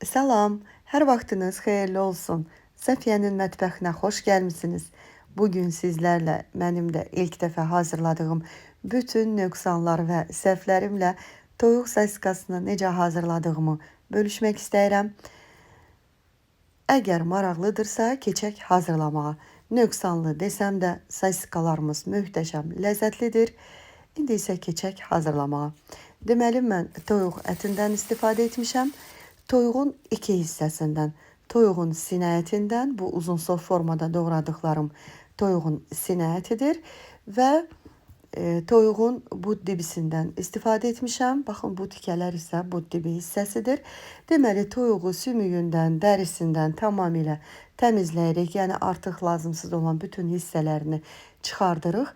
Salam, hər vaxtınız xeyirli olsun. Səfiyyənin mətbəxinə xoş gəlmisiniz. Bugün sizlərlə mənim də ilk dəfə hazırladığım bütün nöqsanlar və səhvlərimlə toyuq sasikasını necə hazırladığımı bölüşmək istəyirəm. Əgər maraqlıdırsa, keçək hazırlamağa. Nöqsanlı desəm də sasikalarımız möhtəşəm, ləzzətlidir. İndi isə keçək hazırlamağa. Deməli, mən toyuq ətindən istifadə etmişəm. Toyuğun iki hissəsindən, toyuğun sinə ətindən, bu uzunsov formada doğradıqlarım toyuğun sinə ətidir və toyuğun but dibisindən istifadə etmişəm. Baxın, bu tikələr isə but dibi hissəsidir. Deməli, toyuğu sümüyündən, dərisindən tamamilə təmizləyirik. Yəni, artıq lazımsız olan bütün hissələrini çıxardırıq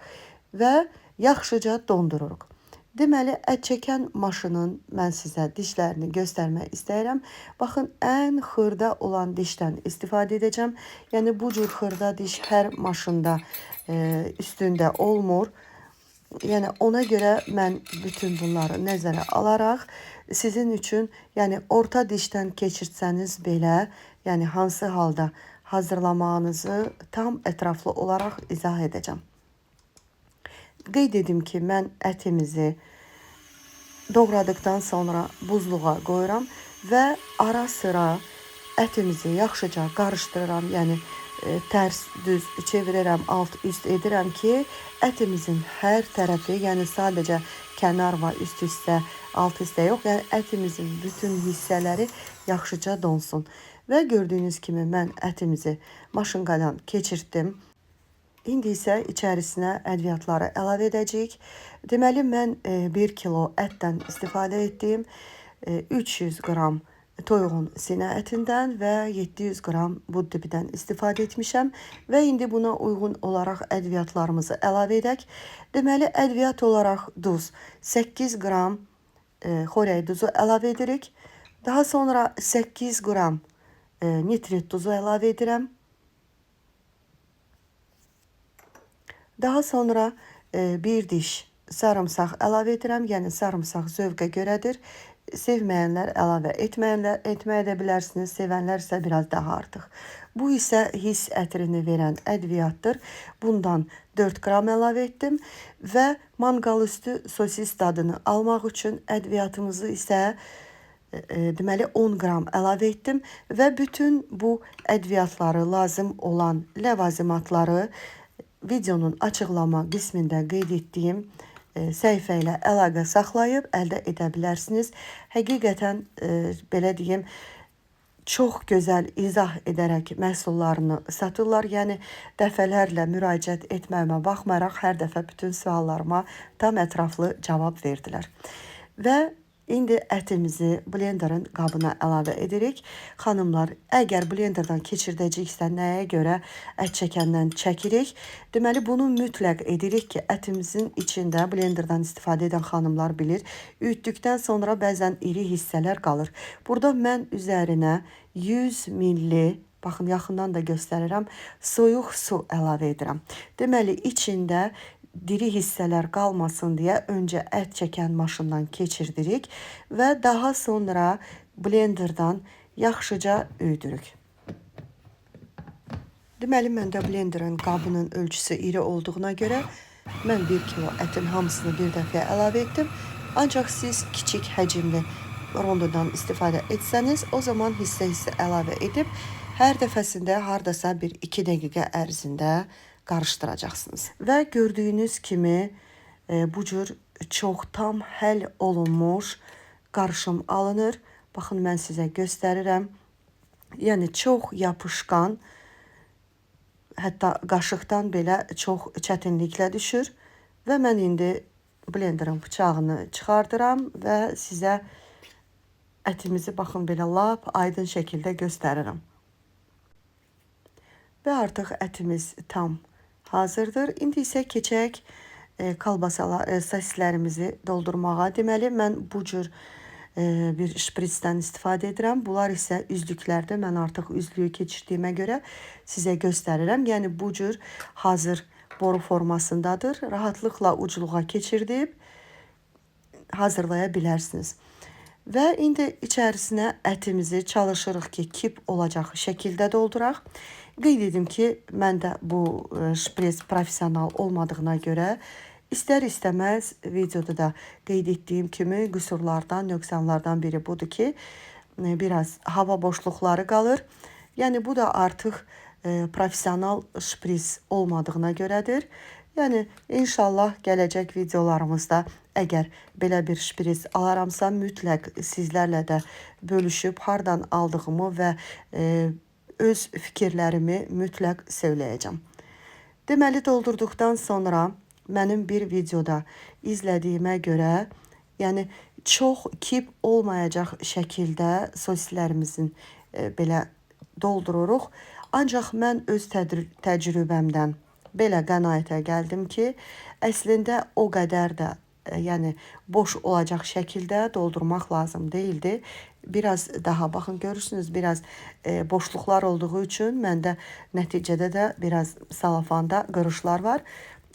və yaxşıca dondururuq. Deməli, ət çəkən maşının mən sizə dişlərini göstərmək istəyirəm. Baxın, ən xırda olan dişdən istifadə edəcəm. Yəni, bu cür xırda diş hər maşında üstündə olmur. Yəni, ona görə mən bütün bunları nəzərə alaraq sizin üçün, yəni orta dişdən keçirsəniz belə, yəni hansı halda hazırlamağınızı tam ətraflı olaraq izah edəcəm. Qeyd edim ki, mən ətimizi doğradıqdan sonra buzluğa qoyuram və ara sıra ətimizi yaxşıca qarışdırıram. Yəni, tərs düz çevirirəm, alt üst edirəm ki, ətimizin hər tərəfi, yəni sadəcə kənar və üst hissə, alt hissə yox, yəni ətimizin bütün hissələri yaxşıca donsun. Və gördüyünüz kimi mən ətimizi maşınqadan keçirtdim. İndi isə içərisinə ədviyyatları əlavə edəcəyik. Deməli, mən 1 kilo ətdən istifadə etdim. 300 qram toyuğun sinə ətindən və 700 qram but dibidən istifadə etmişəm. Və indi buna uyğun olaraq ədviyyatlarımızı əlavə edək. Deməli, ədviyyat olaraq duz. 8 qram xorək duzu əlavə edirik. Daha sonra 8 qram nitrit duzu əlavə edirəm. Daha sonra bir diş sarımsaq əlavə edirəm. Yəni, sarımsaq zövqə görədir. Sevməyənlər əlavə etməyə də bilərsiniz. Sevənlər isə biraz daha artıq. Bu isə hiss ətrini verən ədviyyatdır. Bundan 4 qram əlavə etdim və manqal üstü sosis dadını almaq üçün ədviyyatımızı isə deməli 10 qram əlavə etdim və bütün bu ədviyyatları, lazım olan ləvazimatları videonun açıqlama qismində qeyd etdiyim səhifə ilə əlaqə saxlayıb əldə edə bilərsiniz. Həqiqətən, belə deyim, çox gözəl izah edərək məhsullarını satırlar. Yəni, dəfələrlə müraciət etməyimə baxmayaraq hər dəfə bütün suallarıma tam ətraflı cavab verdilər. Və İndi ətimizi blenderin qabına əlavə edirik. Xanımlar, əgər blenderdan keçirdəcəksə nəyə görə ət çəkəndən çəkirik? Deməli, bunu mütləq edirik ki, ətimizin içində blenderdan istifadə edən xanımlar bilir. Üyütdükdən sonra bəzən iri hissələr qalır. Burada mən üzərinə 100 milli, baxın yaxından da göstərirəm, soyuq su əlavə edirəm. Deməli, içində diri hissələr qalmasın deyə öncə ət çəkən maşından keçirdirik və daha sonra blenderdan yaxşıca üyüdürük. Deməli, məndə blenderin qabının ölçüsü iri olduğuna görə mən 1 kilo ətin hamısını bir dəfəyə əlavə etdim. Ancaq siz kiçik həcmli rondodan istifadə etsəniz, o zaman hissə-hissə əlavə edib hər dəfəsində hardasa 1-2 dəqiqə ərzində qarışdıracaqsınız. Və gördüyünüz kimi bu cür çox tam həll olunmuş qarışım alınır. Baxın, mən sizə göstərirəm. Yəni, çox yapışqan, hətta qaşıqdan belə çox çətinliklə düşür. Və mən indi blenderin bıçağını çıxardıram və sizə ətimizi, baxın, belə lap aydın şəkildə göstərirəm. Və artıq ətimiz tam hazırdır. İndi isə keçək sosislərimizi doldurmağa. Deməli, mən bu cür bir şpritsdən istifadə edirəm. Bunlar isə üzlüklərdə. Mən artıq üzlüyü keçirdiyimə görə sizə göstərirəm. Yəni, bu cür hazır boru formasındadır. Rahatlıqla ucluğa keçirdib hazırlaya bilərsiniz. Və indi içərisinə ətimizi çalışırıq ki, kip olacaq şəkildə dolduraq. Qeyd edim ki, məndə bu şpres professional olmadığına görə istər-istəməz videoda da qeyd etdiyim kimi qüsurlardan, nöqsanlardan biri budur ki, biraz hava boşluqları qalır. Yəni bu da artıq professional şpris olmadığına görədir. Yəni inşallah gələcək videolarımızda əgər belə bir şpris alaramsa mütləq sizlərlə də bölüşüb hardan aldığımı və öz fikirlərimi mütləq söyləyəcəm. Deməli doldurduqdan sonra mənim bir videoda izlədiyimə görə, yəni çox kip olmayacaq şəkildə sosislərimizin belə doldururuq. Ancaq mən öz təcrübəmdən belə qənaətə gəldim ki, əslində o qədər də yəni boş olacaq şəkildə doldurmaq lazım deyildi. Biraz daha baxın görürsünüz, biraz boşluqlar olduğu üçün məndə nəticədə də biraz salafanda qırışlar var.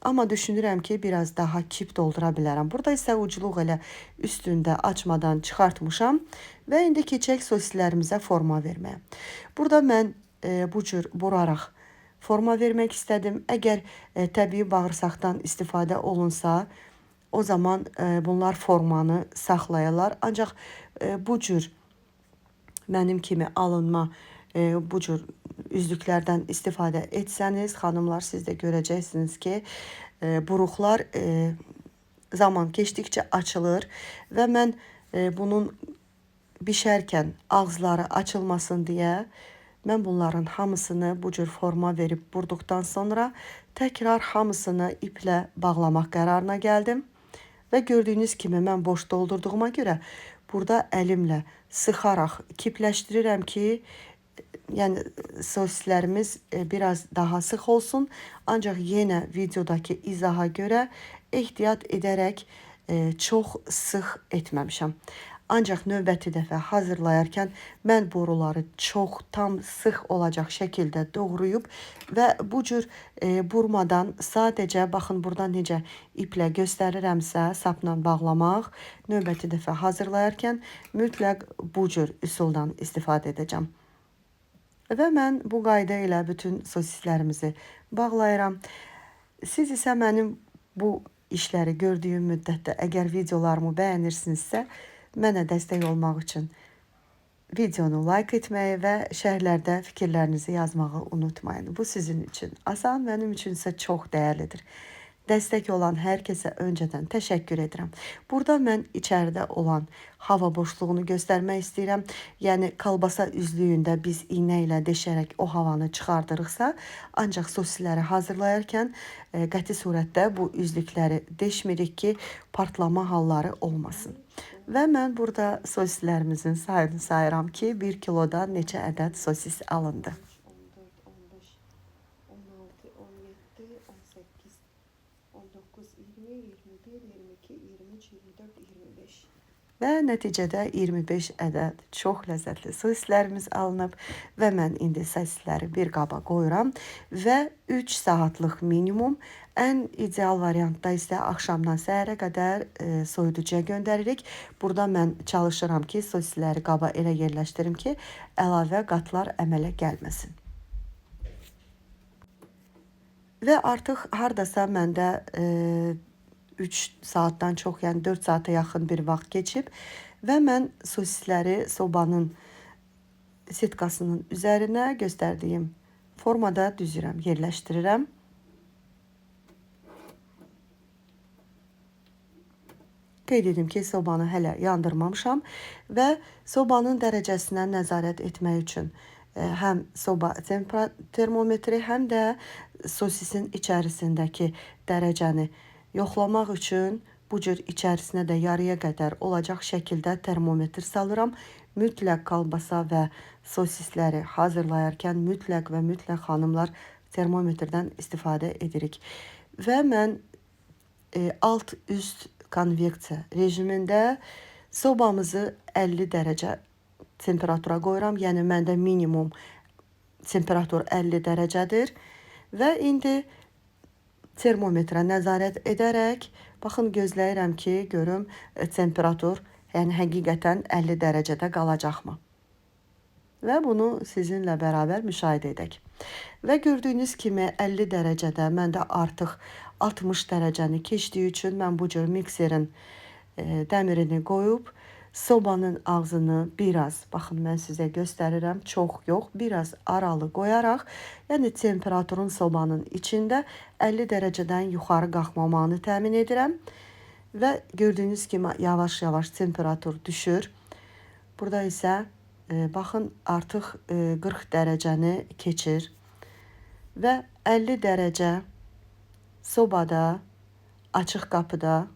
Amma düşünürəm ki, biraz daha kip doldura bilərəm. Burada isə ucluq elə üstündə açmadan çıxartmışam və indi keçək sosislərimizə forma verməyə. Burada mən bu cür buraraq forma vermək istədim. Əgər təbii bağırsaqdan istifadə olunsa, o zaman bunlar formanı saxlayırlar. Ancaq bu cür mənim kimi alınma bu cür üzlüklərdən istifadə etsəniz, xanımlar, siz də görəcəksiniz ki, buruqlar zaman keçdikcə açılır və mən bunun bişərkən ağızları açılmasın deyə mən bunların hamısını bu cür forma verib burduqdan sonra təkrar hamısını iplə bağlamaq qərarına gəldim. Və gördüyünüz kimi mən boş doldurduğuma görə burada əlimlə sıxaraq kipləşdirirəm ki, yəni sosislərimiz biraz daha sıx olsun. Ancaq yenə videodakı izaha görə ehtiyat edərək çox sıx etməmişəm. Ancaq növbəti dəfə hazırlayarkən mən boruları çox tam sıx olacaq şəkildə doğrayıb və bu cür burmadan sadəcə baxın burada necə iplə göstərirəmsə sapla bağlamaq, növbəti dəfə hazırlayarkən mütləq bu cür üsuldan istifadə edəcəm. Və mən bu qayda ilə bütün sosislərimizi bağlayıram. Siz isə mənim bu işləri gördüyüm müddətdə əgər videolarımı bəyənirsinizsə, mənə dəstək olmaq üçün videonu like etməyi və şərhlərdə fikirlərinizi yazmağı unutmayın. Bu sizin üçün asan, mənim üçün isə çox dəyərlidir. Dəstək olan hər kəsə öncədən təşəkkür edirəm. Burada mən içəridə olan hava boşluğunu göstərmək istəyirəm. Yəni kalbasa üzlüyündə biz iynə ilə deşərək o havanı çıxardırıqsa, ancaq sosisləri hazırlayarkən qəti surətdə bu üzlükləri deşmirik ki, partlama halları olmasın. Və mən burada sosislərimizin sayını sayıram ki, 1 kiloda neçə ədəd sosis alındı. 25. Və nəticədə 25 ədəd çox ləzzətli sosislərimiz alınıb və mən indi sosisləri bir qaba qoyuram və 3 saatlıq minimum, ən ideal variantda isə axşamdan səhərə qədər soyuducuya göndəririk. Burada mən çalışıram ki, sosisləri qaba elə yerləşdirim ki, əlavə qatlar əmələ gəlməsin. Və artıq hardasa məndə 3 saatdan çox, yəni 4 saata yaxın bir vaxt keçib və mən sosisləri sobanın sitkasının üzərinə göstərdiyim formada düzürəm, yerləşdirirəm. Qeyd edim ki, sobanı hələ yandırmamışam və sobanın dərəcəsinə nəzarət etmək üçün həm soba termometri, həm də sosisin içərisindəki dərəcəni yoxlamaq üçün bu cür içərisinə də yarıya qədər olacaq şəkildə termometr salıram. Mütləq kalbasa və sosisləri hazırlayarkən mütləq və mütləq xanımlar termometrdən istifadə edirik. Və mən alt-üst konveksiya rejimində sobamızı 50 dərəcə temperatura qoyuram. Yəni məndə minimum temperatur 50 dərəcədir. Və indi termometrə nəzarət edərək, baxın gözləyirəm ki, görüm temperatur Yəni həqiqətən 50 dərəcədə qalacaqmı? Və bunu sizinlə bərabər müşahidə edək. Və gördüyünüz kimi 50 dərəcədə məndə artıq 60 dərəcəni keçdiyi üçün mən bu cür mikserin dəmirini qoyub sobanın ağzını biraz, baxın mən sizə göstərirəm, çox yox, biraz aralı qoyaraq, yəni temperaturun sobanın içində 50 dərəcədən yuxarı qalxmamağını təmin edirəm. Və gördüyünüz kimi yavaş-yavaş temperatur düşür. Burada isə baxın artıq 40 dərəcəni keçir və 50 dərəcə sobada, açıq qapıda,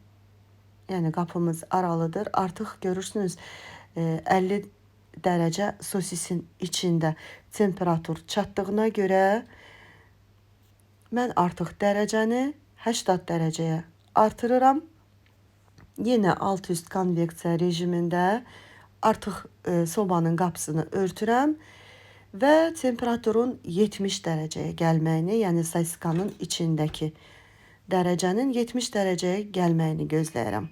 yəni qapımız aralıdır. Artıq görürsünüz 50 dərəcə sosisin içində temperatur çatdığına görə mən artıq dərəcəni 80 dərəcəyə artırıram. Yenə alt-üst konveksiya rejimində artıq sobanın qapısını örtürəm və temperaturun 70 dərəcəyə gəlməyini, yəni sosikanın içindəki dərəcənin 70 dərəcəyə gəlməyini gözləyirəm.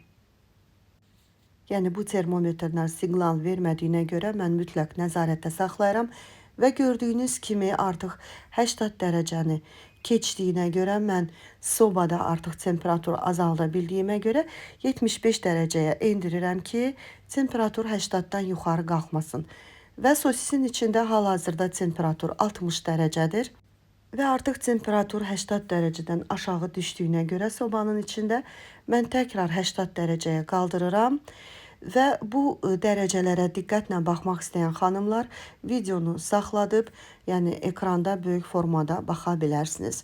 Yəni bu termometrlər siqnal vermədiyinə görə mən mütləq nəzarətdə saxlayıram və gördüyünüz kimi artıq 80 dərəcəni keçdiyinə görə mən sobada artıq temperatur azalda bildiyimə görə 75 dərəcəyə endirirəm ki, temperatur 80-dan yuxarı qalxmasın. Və sosisin içində hal-hazırda temperatur 60 dərəcədir. Və artıq temperatur 80 dərəcədən aşağı düşdüyünə görə sobanın içində mən təkrar 80 dərəcəyə qaldırıram. Və bu dərəcələrə diqqətlə baxmaq istəyən xanımlar videonu saxladıb, yəni ekranda böyük formada baxa bilərsiniz.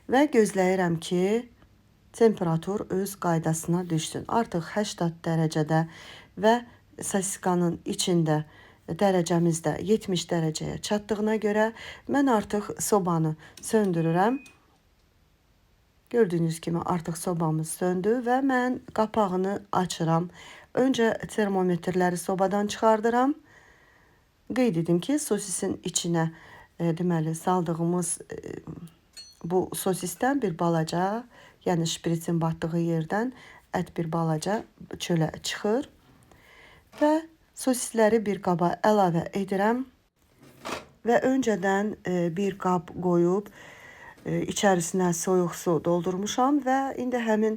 Və gözləyirəm ki, temperatur öz qaydasına düşsün. Artıq 80 dərəcədə və sosikanın içində dərəcəmiz də 70 dərəcəyə çatdığına görə mən artıq sobanı söndürürəm. Gördüyünüz kimi artıq sobamız söndü və mən qapağını açıram. Öncə termometrləri sobadan çıxardıram. Qeyd edim ki, sosisin içinə deməli saldığımız bu sosisdən bir balaca, yəni şprisin batdığı yerdən ət bir balaca çölə çıxır. Və sosisləri bir qaba əlavə edirəm. Və öncədən bir qab qoyub içərisinə soyuq su doldurmuşam və indi həmin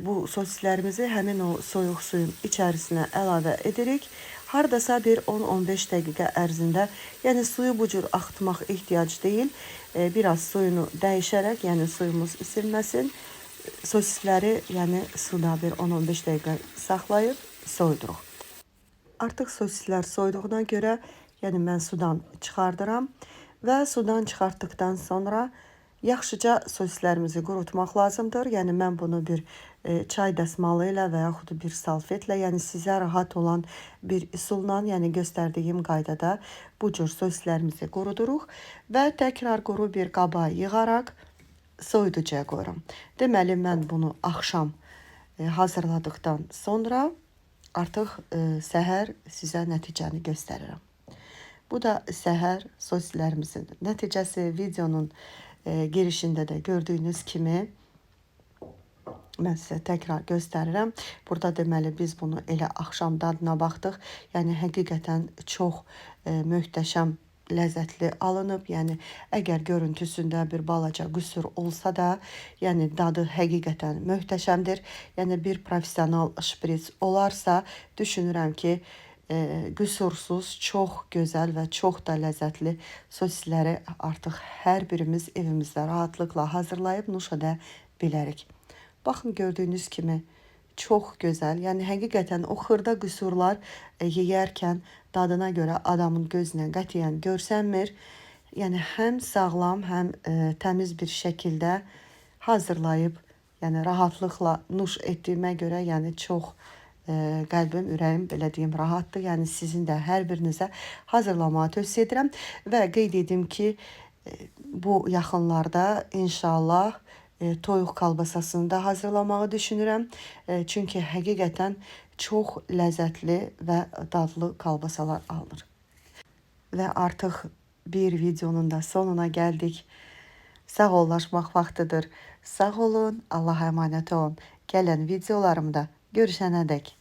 bu sosislərimizi həmin o soyuq suyun içərisinə əlavə edirik. Hardasa bir 10-15 dəqiqə ərzində, yəni suyu bu cür axıtmaq ehtiyac deyil. Biraz suyunu dəyişərək, yəni suyumuz isinməsin. Sosisləri yəni suda bir 10-15 dəqiqə saxlayıb soyuduruq. Artıq sosislər soyuduğuna görə, yəni mən sudan çıxardıram və sudan çıxartdıqdan sonra yaxşıca sosislərimizi qurutmaq lazımdır. Yəni mən bunu bir çay dəsmalı ilə və yaxud bir salfetlə, yəni sizə rahat olan bir üsulla, yəni göstərdiyim qaydada bu cür sosislərimizi quruduruq və təkrar quru bir qaba yığaraq soyuducuya qoyuram. Deməli mən bunu axşam hazırladıqdan sonra artıq səhər sizə nəticəni göstərirəm. Bu da səhər sosislərimizin nəticəsi. Videonun girişində də gördüyünüz kimi mən sizə təkrar göstərirəm. Burada deməli biz bunu elə axşam dadına baxdıq. Yəni həqiqətən çox möhtəşəm, ləzzətli alınıb. Yəni əgər görüntüsündə bir balaca qüsur olsa da, yəni dadı həqiqətən möhtəşəmdir. Yəni bir professional şpris olarsa, düşünürəm ki, qüsursuz, çox gözəl və çox da ləzzətli sosisləri artıq hər birimiz evimizdə rahatlıqla hazırlayıb nuş edə bilərik. Baxın gördüyünüz kimi çox gözəl. Yəni həqiqətən o xırda qüsurlar yeyərkən dadına görə adamın gözünə qətiyyən görsənmir. Yəni həm sağlam, həm təmiz bir şəkildə hazırlayıb, yəni rahatlıqla nuş etdiyimə görə, yəni çox qəlbim, ürəyim belə deyim rahatdır. Yəni sizin də hər birinizə hazırlamağı tövsiyə edirəm və qeyd edim ki, bu yaxınlarda inşallah toyuq kalbasasını da hazırlamağı düşünürəm. Çünki həqiqətən çox ləzzətli və dadlı kalbasalar alınır. Və artıq bir videonun da sonuna gəldik. Sağollaşmaq vaxtıdır. Sağ olun, Allah'a emanet olun. Gələn videolarımda görüşənədək.